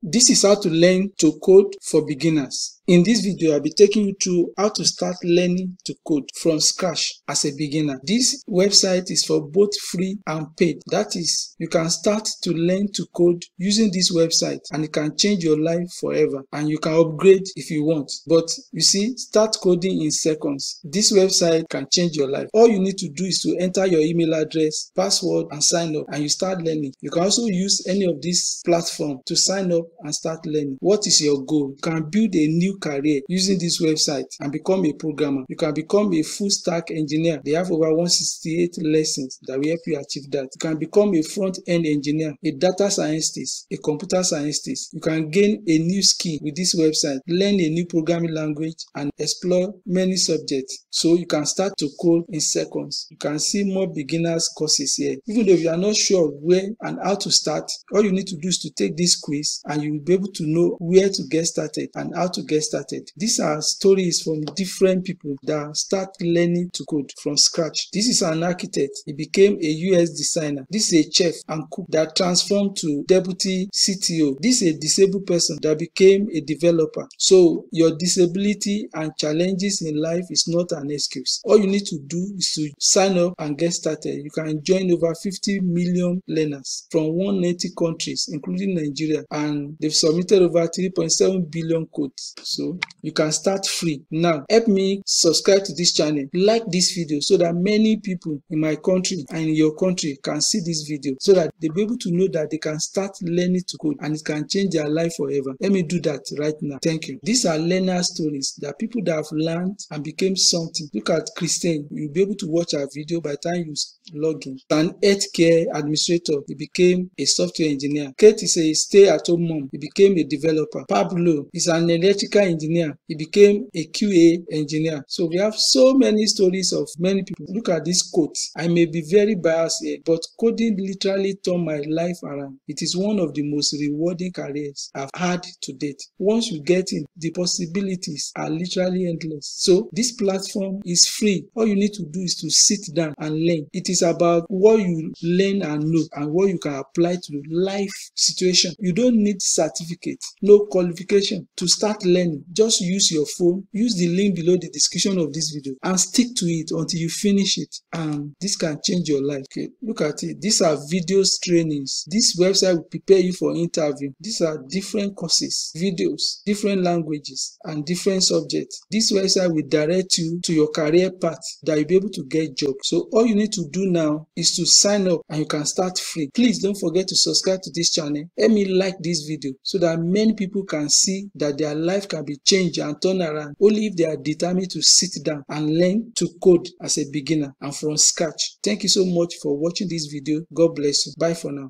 This is how to learn to code for beginners. In this video, I'll be taking you through how to start learning to code from scratch as a beginner. This website is for both free and paid. That is, you can start to learn to code using this website and it can change your life forever, and you can upgrade if you want. But you see, start coding in seconds. This website can change your life. All you need to do is to enter your email address, password, and sign up, and you start learning. You can also use any of these platforms to sign up and start learning. What is your goal? You can build a new career using this website and become a programmer. You can become a full stack engineer. They have over 168 lessons that will help you achieve that. You can become a front-end engineer, a data scientist, a computer scientist. You can gain a new skill with this website, learn a new programming language, and explore many subjects. So you can start to code in seconds. You can see more beginners courses here. Even though you are not sure where and how to start, all you need to do is to take this quiz and you will be able to know where to get started and how to get started. These are stories from different people that start learning to code from scratch. This is an architect. He became a UX designer. This is a chef and cook that transformed to deputy CTO. This is a disabled person that became a developer. So your disability and challenges in life is not an excuse. All you need to do is to sign up and get started. You can join over 50 million learners from 180 countries, including Nigeria, and they've submitted over 3.7 billion codes. So you can start free. Now, help me subscribe to this channel, like this video so that many people in my country and in your country can see this video so that they'll be able to know that they can start learning to code and it can change their life forever. Let me do that right now. Thank you. These are learner stories. There are people that have learned and became something. Look at Christine. You'll be able to watch our video by the time you log in. An healthcare administrator. He became a software engineer. Kate is a stay-at-home mom. He became a developer. Pablo is an electrical engineer. He became a QA engineer. So we have so many stories of many people. Look at this quote. I may be very biased here, but coding literally turned my life around. It is one of the most rewarding careers I've had to date. Once you get in, the possibilities are literally endless. So this platform is free. All you need to do is to sit down and learn. It is about what you learn and know and what you can apply to life situation. You don't need certificate, no qualification to start learning. Just use your phone, use the link below the description of this video and stick to it until you finish it, and this can change your life. Okay, look at it. These are videos, trainings. This website will prepare you for interview. These are different courses, videos, different languages and different subjects. This website will direct you to your career path that you'll be able to get job. So all you need to do now is to sign up and you can start free. Please don't forget to subscribe to this channel. Let me like this video so that many people can see that their life can be changed and turned around only if they are determined to sit down and learn to code as a beginner and from scratch. Thank you so much for watching this video. God bless you. Bye for now.